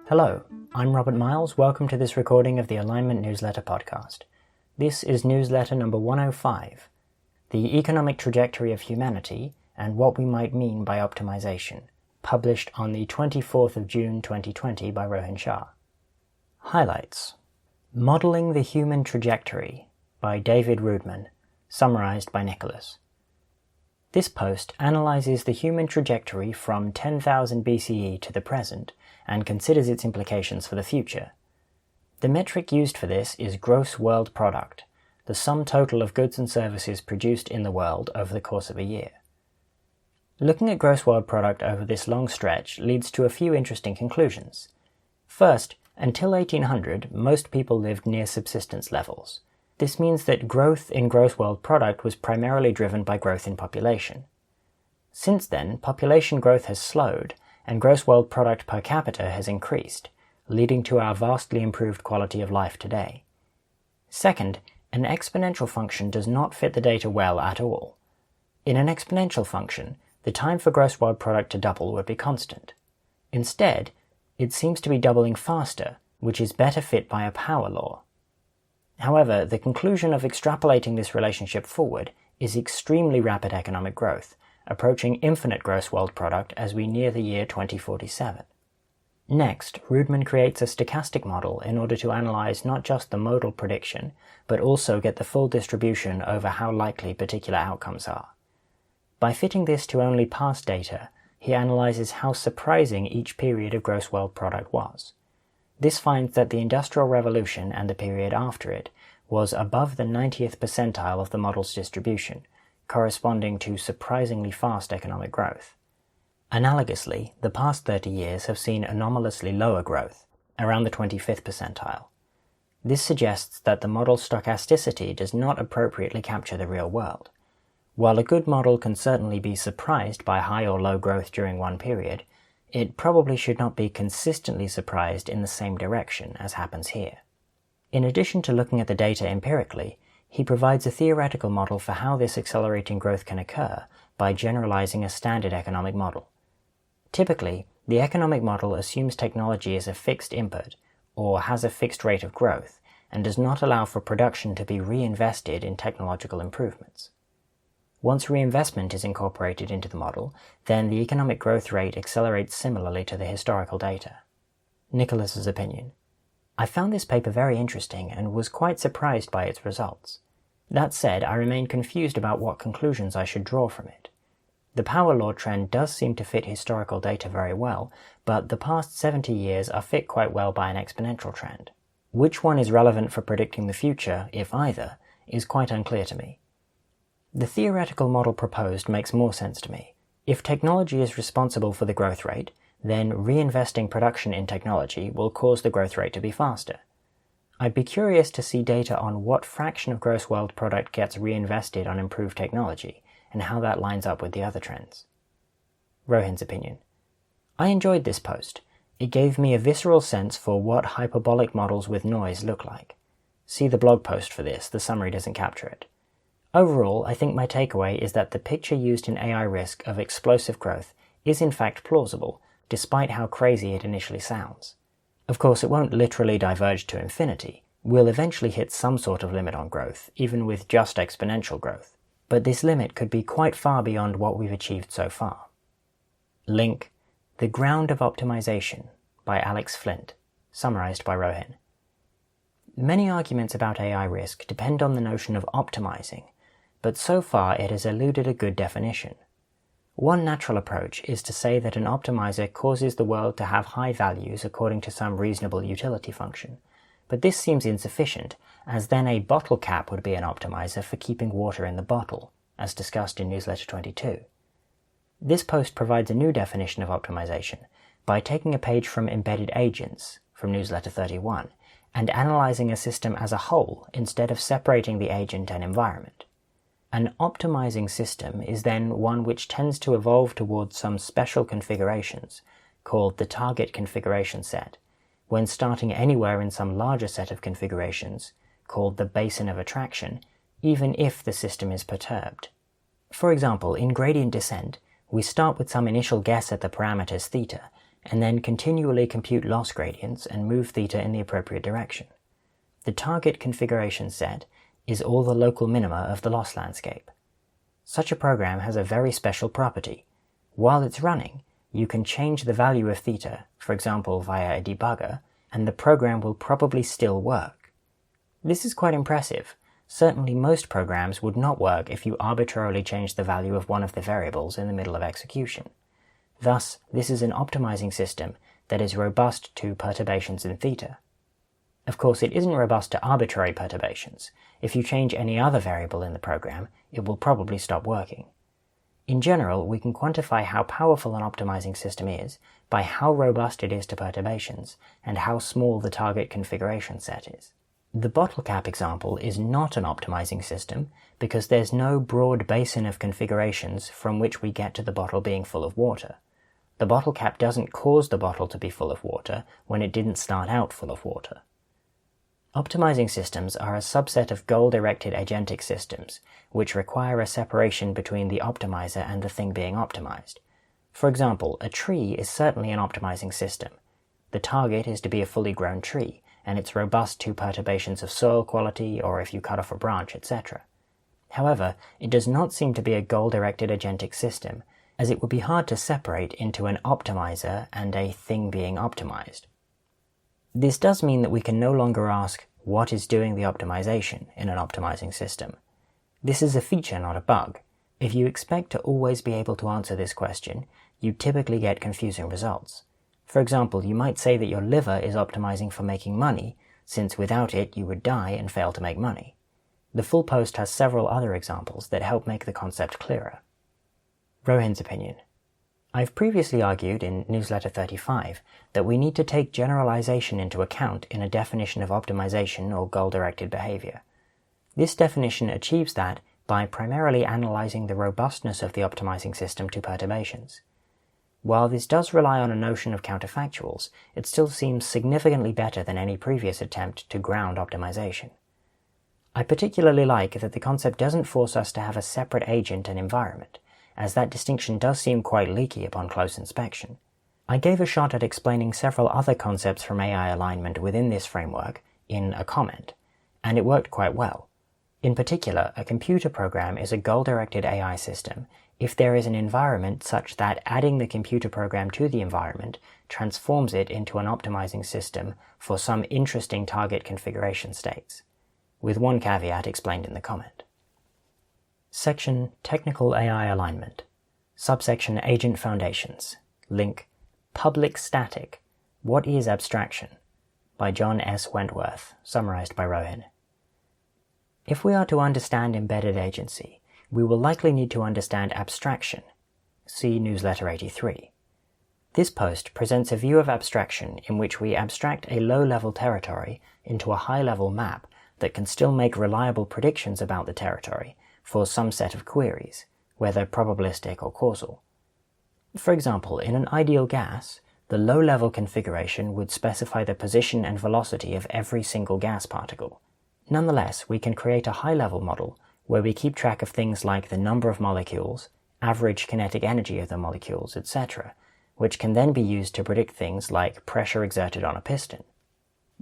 Hello, I'm Robert Miles. Welcome to this recording of the Alignment Newsletter podcast. This is newsletter number 105, The Economic Trajectory of Humanity and What We Might Mean by Optimization, published on the 24th of June 2020 by Rohin Shah. Highlights: Modeling the Human Trajectory by David Rudman, summarized by Nicholas. This post analyzes the human trajectory from 10,000 BCE to the present and considers its implications for the future. The metric used for this is gross world product, the sum total of goods and services produced in the world over the course of a year. Looking at gross world product over this long stretch leads to a few interesting conclusions. First, until 1800, most people lived near subsistence levels. This means that growth in gross world product was primarily driven by growth in population. Since then, population growth has slowed, and gross world product per capita has increased, leading to our vastly improved quality of life today. Second, an exponential function does not fit the data well at all. In an exponential function, the time for gross world product to double would be constant. Instead, it seems to be doubling faster, which is better fit by a power law. However, the conclusion of extrapolating this relationship forward is extremely rapid economic growth, approaching infinite gross world product as we near the year 2047. Next, Rudman creates a stochastic model in order to analyze not just the modal prediction, but also get the full distribution over how likely particular outcomes are. By fitting this to only past data, he analyzes how surprising each period of gross world product was. This finds that the Industrial Revolution and the period after it was above the 90th percentile of the model's distribution, corresponding to surprisingly fast economic growth. Analogously, the past 30 years have seen anomalously lower growth, around the 25th percentile. This suggests that the model's stochasticity does not appropriately capture the real world. While a good model can certainly be surprised by high or low growth during one period, it probably should not be consistently surprised in the same direction as happens here. In addition to looking at the data empirically, he provides a theoretical model for how this accelerating growth can occur by generalizing a standard economic model. Typically, the economic model assumes technology is a fixed input, or has a fixed rate of growth, and does not allow for production to be reinvested in technological improvements. Once reinvestment is incorporated into the model, then the economic growth rate accelerates similarly to the historical data. Nicholas's opinion: I found this paper very interesting and was quite surprised by its results. That said, I remain confused about what conclusions I should draw from it. The power law trend does seem to fit historical data very well, but the past 70 years are fit quite well by an exponential trend. Which one is relevant for predicting the future, if either, is quite unclear to me. The theoretical model proposed makes more sense to me. If technology is responsible for the growth rate, then reinvesting production in technology will cause the growth rate to be faster. I'd be curious to see data on what fraction of gross world product gets reinvested on improved technology, and how that lines up with the other trends. Rohin's opinion: I enjoyed this post. It gave me a visceral sense for what hyperbolic models with noise look like. See the blog post for this, the summary doesn't capture it. Overall, I think my takeaway is that the picture used in AI Risk of explosive growth is in fact plausible, despite how crazy it initially sounds. Of course, it won't literally diverge to infinity. We'll eventually hit some sort of limit on growth, even with just exponential growth. But this limit could be quite far beyond what we've achieved so far. Link: The Ground of Optimization by Alex Flint, summarized by Rohin. Many arguments about AI Risk depend on the notion of optimizing, but so far it has eluded a good definition. One natural approach is to say that an optimizer causes the world to have high values according to some reasonable utility function, but this seems insufficient, as then a bottle cap would be an optimizer for keeping water in the bottle, as discussed in Newsletter 22. This post provides a new definition of optimization by taking a page from Embedded Agents, from Newsletter 31, and analyzing a system as a whole instead of separating the agent and environment. An optimizing system is then one which tends to evolve towards some special configurations, called the target configuration set, when starting anywhere in some larger set of configurations, called the basin of attraction, even if the system is perturbed. For example, in gradient descent, we start with some initial guess at the parameters theta, and then continually compute loss gradients and move theta in the appropriate direction. The target configuration set is all the local minima of the loss landscape. Such a program has a very special property. While it's running, you can change the value of theta, for example via a debugger, and the program will probably still work. This is quite impressive. Certainly most programs would not work if you arbitrarily changed the value of one of the variables in the middle of execution. Thus, this is an optimizing system that is robust to perturbations in theta. Of course, it isn't robust to arbitrary perturbations. If you change any other variable in the program, it will probably stop working. In general, we can quantify how powerful an optimizing system is by how robust it is to perturbations and how small the target configuration set is. The bottle cap example is not an optimizing system because there's no broad basin of configurations from which we get to the bottle being full of water. The bottle cap doesn't cause the bottle to be full of water when it didn't start out full of water. Optimizing systems are a subset of goal-directed agentic systems, which require a separation between the optimizer and the thing being optimized. For example, a tree is certainly an optimizing system. The target is to be a fully grown tree, and it's robust to perturbations of soil quality or if you cut off a branch, etc. However, it does not seem to be a goal-directed agentic system, as it would be hard to separate into an optimizer and a thing being optimized. This does mean that we can no longer ask, what is doing the optimization in an optimizing system? This is a feature, not a bug. If you expect to always be able to answer this question, you typically get confusing results. For example, you might say that your liver is optimizing for making money, since without it you would die and fail to make money. The full post has several other examples that help make the concept clearer. Rohin's opinion. I've previously argued in newsletter 35 that we need to take generalization into account in a definition of optimization or goal-directed behavior. This definition achieves that by primarily analyzing the robustness of the optimizing system to perturbations. While this does rely on a notion of counterfactuals, it still seems significantly better than any previous attempt to ground optimization. I particularly like that the concept doesn't force us to have a separate agent and environment, as that distinction does seem quite leaky upon close inspection. I gave a shot at explaining several other concepts from AI alignment within this framework in a comment, and it worked quite well. In particular, a computer program is a goal-directed AI system if there is an environment such that adding the computer program to the environment transforms it into an optimizing system for some interesting target configuration states, with one caveat explained in the comment. Section Technical AI Alignment. Subsection Agent Foundations. Link Public Static. What is Abstraction? By John S. Wentworth, summarized by Rohin. If we are to understand embedded agency, we will likely need to understand abstraction. See Newsletter 83. This post presents a view of abstraction in which we abstract a low-level territory into a high-level map that can still make reliable predictions about the territory for some set of queries, whether probabilistic or causal. For example, in an ideal gas, the low-level configuration would specify the position and velocity of every single gas particle. Nonetheless, we can create a high-level model where we keep track of things like the number of molecules, average kinetic energy of the molecules, etc., which can then be used to predict things like pressure exerted on a piston.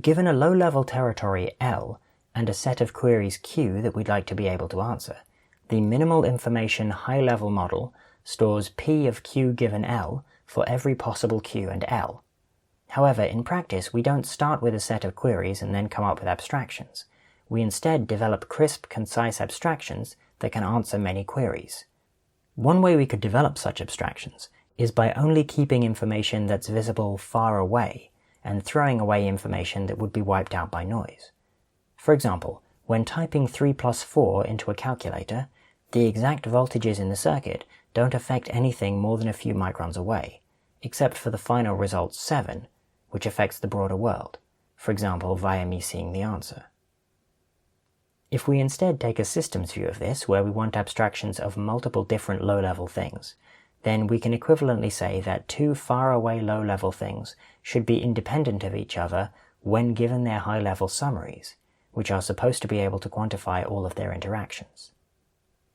Given a low-level territory L and a set of queries Q that we'd like to be able to answer, the minimal information high-level model stores P of Q given L for every possible Q and L. However, in practice, we don't start with a set of queries and then come up with abstractions. We instead develop crisp, concise abstractions that can answer many queries. One way we could develop such abstractions is by only keeping information that's visible far away and throwing away information that would be wiped out by noise. For example, when typing 3 plus 4 into a calculator, the exact voltages in the circuit don't affect anything more than a few microns away, except for the final result 7, which affects the broader world, for example via me seeing the answer. If we instead take a systems view of this, where we want abstractions of multiple different low-level things, then we can equivalently say that two far-away low-level things should be independent of each other when given their high-level summaries, which are supposed to be able to quantify all of their interactions.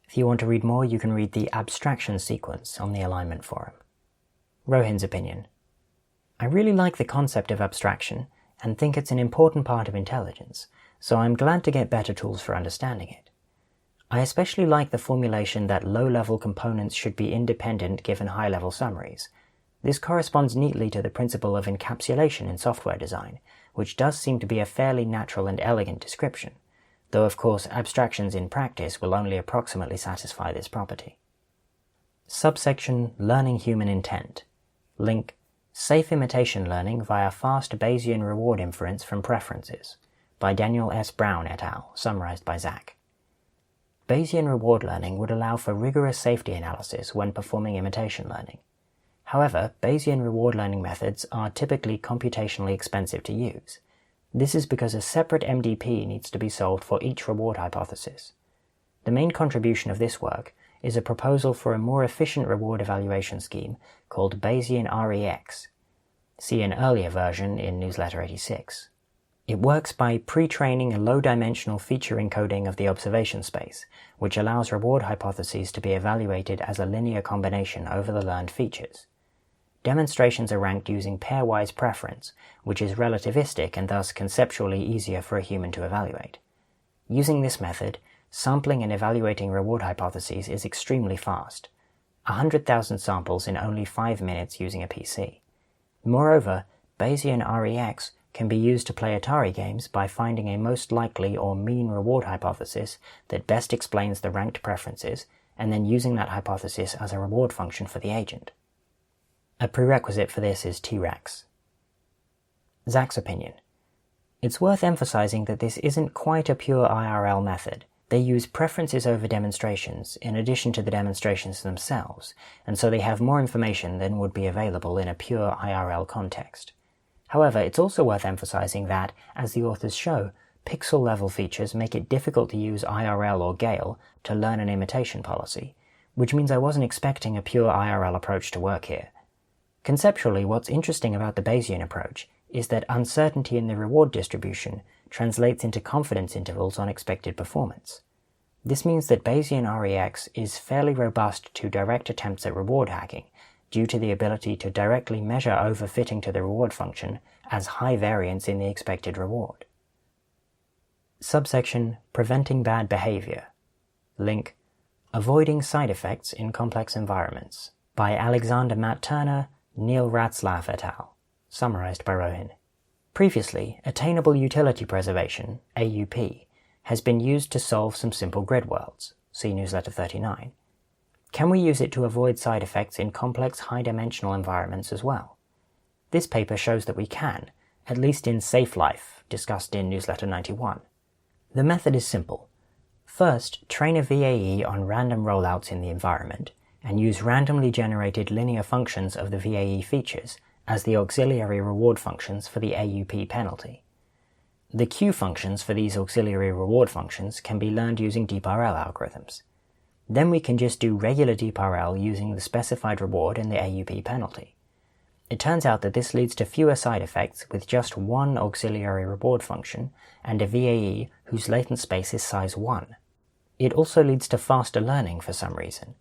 If you want to read more, you can read the abstraction sequence on the alignment forum. Rohin's opinion. I really like the concept of abstraction and think it's an important part of intelligence, so I'm glad to get better tools for understanding it. I especially like the formulation that low-level components should be independent given high-level summaries. This corresponds neatly to the principle of encapsulation in software design, which does seem to be a fairly natural and elegant description, though of course abstractions in practice will only approximately satisfy this property. Subsection Learning Human Intent. Link Safe Imitation Learning via Fast Bayesian Reward Inference from Preferences by Daniel S. Brown et al., summarized by Zach. Bayesian reward learning would allow for rigorous safety analysis when performing imitation learning. However, Bayesian reward learning methods are typically computationally expensive to use. This is because a separate MDP needs to be solved for each reward hypothesis. The main contribution of this work is a proposal for a more efficient reward evaluation scheme called Bayesian Rex. See an earlier version in Newsletter 86. It works by pre-training a low-dimensional feature encoding of the observation space, which allows reward hypotheses to be evaluated as a linear combination over the learned features. Demonstrations are ranked using pairwise preference, which is relativistic and thus conceptually easier for a human to evaluate. Using this method, sampling and evaluating reward hypotheses is extremely fast. 100,000 samples in only 5 minutes using a PC. Moreover, Bayesian Rex can be used to play Atari games by finding a most likely or mean reward hypothesis that best explains the ranked preferences, and then using that hypothesis as a reward function for the agent. A prerequisite for this is T-Rex. Zach's opinion. It's worth emphasizing that this isn't quite a pure IRL method. They use preferences over demonstrations in addition to the demonstrations themselves, and so they have more information than would be available in a pure IRL context. However, it's also worth emphasizing that, as the authors show, pixel-level features make it difficult to use IRL or Gale to learn an imitation policy, which means I wasn't expecting a pure IRL approach to work here. Conceptually, what's interesting about the Bayesian approach is that uncertainty in the reward distribution translates into confidence intervals on expected performance. This means that Bayesian Rex is fairly robust to direct attempts at reward hacking, due to the ability to directly measure overfitting to the reward function as high variance in the expected reward. Subsection Preventing Bad Behavior. Link Avoiding Side Effects in Complex Environments by Alexander Matt Turner, Neil Ratzlaff et al., summarized by Rohin. Previously, Attainable Utility Preservation, AUP, has been used to solve some simple grid worlds. See Newsletter 39. Can we use it to avoid side effects in complex high-dimensional environments as well? This paper shows that we can, at least in Safe Life, discussed in Newsletter 91. The method is simple. First, train a VAE on random rollouts in the environment, and use randomly generated linear functions of the VAE features as the auxiliary reward functions for the AUP penalty. The Q functions for these auxiliary reward functions can be learned using DeepRL algorithms. Then we can just do regular DeepRL using the specified reward and the AUP penalty. It turns out that this leads to fewer side effects with just one auxiliary reward function and a VAE whose latent space is size 1. It also leads to faster learning for some reason.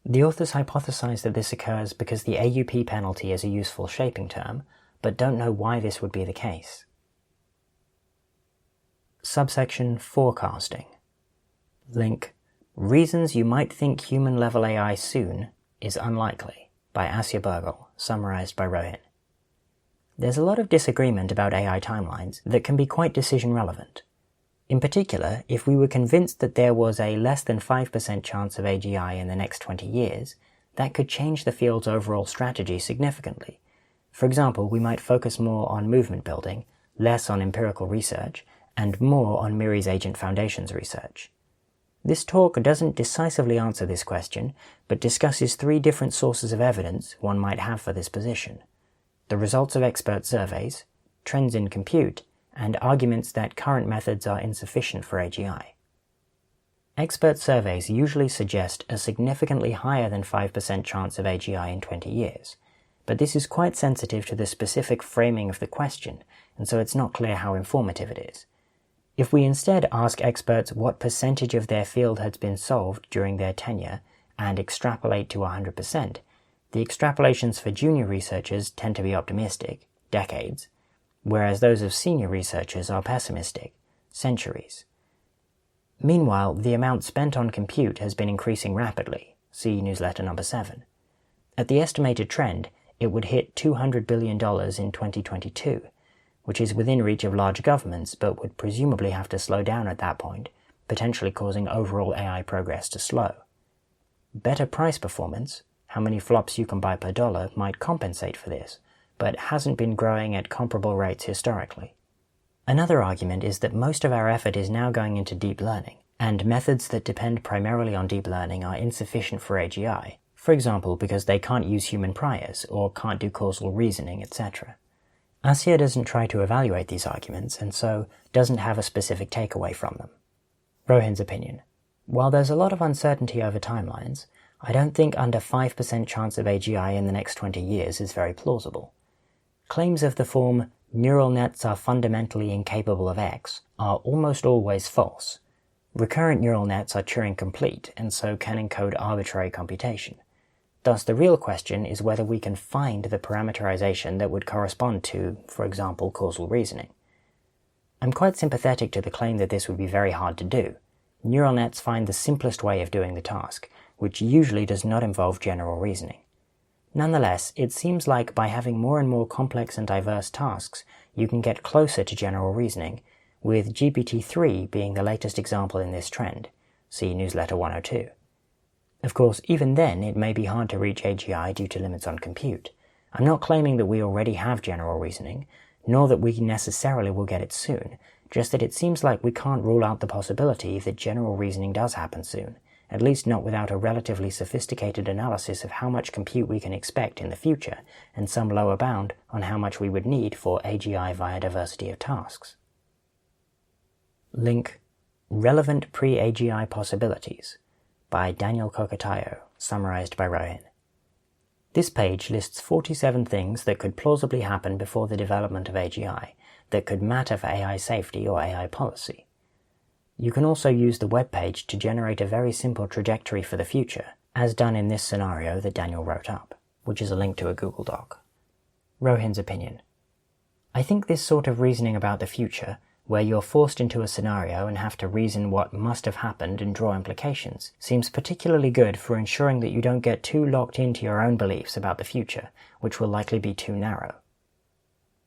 The authors hypothesize that this occurs because the AUP penalty is a useful shaping term, but don't know why this would be the case. Subsection Forecasting. Link Reasons You Might Think Human-Level AI Soon is Unlikely by Asya Burgle, summarized by Rohin. There's a lot of disagreement about AI timelines that can be quite decision-relevant. In particular, if we were convinced that there was a less than 5% chance of AGI in the next 20 years, that could change the field's overall strategy significantly. For example, we might focus more on movement building, less on empirical research, and more on Miri's Agent Foundations research. This talk doesn't decisively answer this question, but discusses 3 different sources of evidence one might have for this position: the results of expert surveys, trends in compute, and arguments that current methods are insufficient for AGI. Expert surveys usually suggest a significantly higher than 5% chance of AGI in 20 years, but this is quite sensitive to the specific framing of the question, and so it's not clear how informative it is. If we instead ask experts what percentage of their field has been solved during their tenure and extrapolate to 100%, The extrapolations for junior researchers tend to be optimistic, decades, whereas those of senior researchers are pessimistic, centuries. Meanwhile, the amount spent on compute has been increasing rapidly, see newsletter number 7. At the estimated trend, it would hit $200 billion in 2022, which is within reach of large governments but would presumably have to slow down at that point, potentially causing overall AI progress to slow. Better price performance, how many flops you can buy per dollar, might compensate for this, but hasn't been growing at comparable rates historically. Another argument is that most of our effort is now going into deep learning, and methods that depend primarily on deep learning are insufficient for AGI, for example because they can't use human priors or can't do causal reasoning, etc. ASIA doesn't try to evaluate these arguments and so doesn't have a specific takeaway from them. Rohin's opinion. While there's a lot of uncertainty over timelines, I don't think under 5% chance of AGI in the next 20 years is very plausible. Claims of the form, neural nets are fundamentally incapable of X, are almost always false. Recurrent neural nets are Turing complete and so can encode arbitrary computation. Thus the real question is whether we can find the parameterization that would correspond to, for example, causal reasoning. I'm quite sympathetic to the claim that this would be very hard to do. Neural nets find the simplest way of doing the task, which usually does not involve general reasoning. Nonetheless, it seems like by having more and more complex and diverse tasks, you can get closer to general reasoning, with GPT-3 being the latest example in this trend. See newsletter 102. Of course, even then, it may be hard to reach AGI due to limits on compute. I'm not claiming that we already have general reasoning, nor that we necessarily will get it soon, just that it seems like we can't rule out the possibility that general reasoning does happen soon, at least not without a relatively sophisticated analysis of how much compute we can expect in the future, and some lower bound on how much we would need for AGI via diversity of tasks. Link Relevant Pre-AGI Possibilities by Daniel Kokotayo, summarized by Rohin. This page lists 47 things that could plausibly happen before the development of AGI that could matter for AI safety or AI policy. You can also use the web page to generate a very simple trajectory for the future, as done in this scenario that Daniel wrote up, which is a link to a Google Doc. Rohin's opinion. I think this sort of reasoning about the future, where you're forced into a scenario and have to reason what must have happened and draw implications, seems particularly good for ensuring that you don't get too locked into your own beliefs about the future, which will likely be too narrow.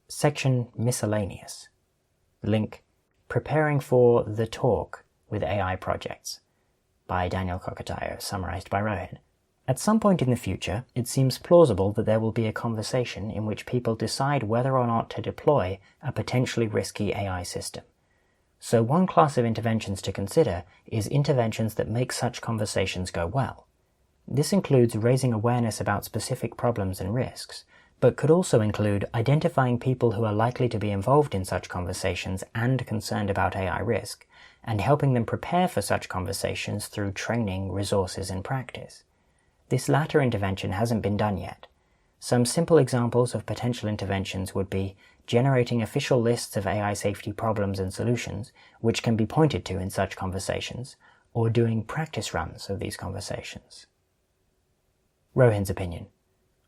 Section Miscellaneous. Link Preparing for the Talk with AI Projects by Daniel Kokotayo, summarized by Rohin. At some point in the future, it seems plausible that there will be a conversation in which people decide whether or not to deploy a potentially risky AI system. So one class of interventions to consider is interventions that make such conversations go well. This includes raising awareness about specific problems and risks, but could also include identifying people who are likely to be involved in such conversations and concerned about AI risk, and helping them prepare for such conversations through training, resources, and practice. This latter intervention hasn't been done yet. Some simple examples of potential interventions would be generating official lists of AI safety problems and solutions, which can be pointed to in such conversations, or doing practice runs of these conversations. Rohin's opinion.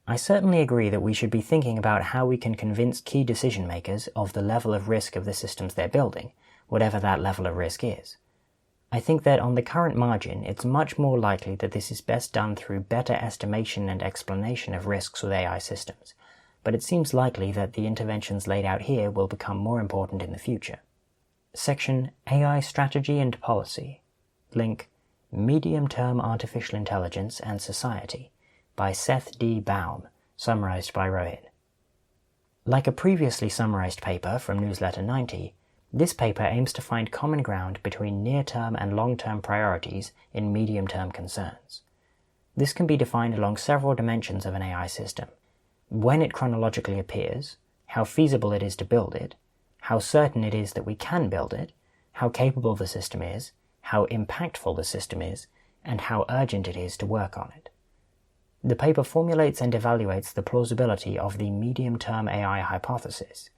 I certainly agree that we should be thinking about how we can convince key decision makers of the level of risk of the systems they're building, whatever that level of risk is. I think that on the current margin, it's much more likely that this is best done through better estimation and explanation of risks with AI systems, but it seems likely that the interventions laid out here will become more important in the future. Section AI Strategy and Policy. Link Medium-Term Artificial Intelligence and Society by Seth D. Baum, summarized by Rohin. Like a previously summarized paper from newsletter 90, this paper aims to find common ground between near-term and long-term priorities in medium-term concerns. This can be defined along several dimensions of an AI system: when it chronologically appears, how feasible it is to build it, how certain it is that we can build it, how capable the system is, how impactful the system is, and how urgent it is to work on it. The paper formulates and evaluates the plausibility of the medium-term AI hypothesis,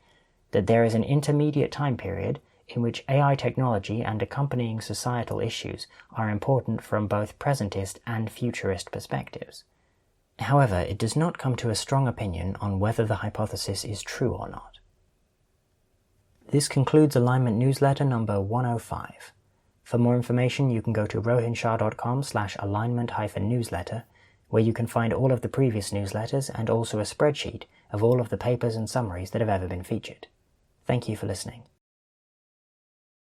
that there is an intermediate time period in which AI technology and accompanying societal issues are important from both presentist and futurist perspectives. However, it does not come to a strong opinion on whether the hypothesis is true or not. This concludes Alignment Newsletter number 105. For more information, you can go to rohinshah.com/alignment-newsletter, where you can find all of the previous newsletters and also a spreadsheet of all of the papers and summaries that have ever been featured. Thank you for listening.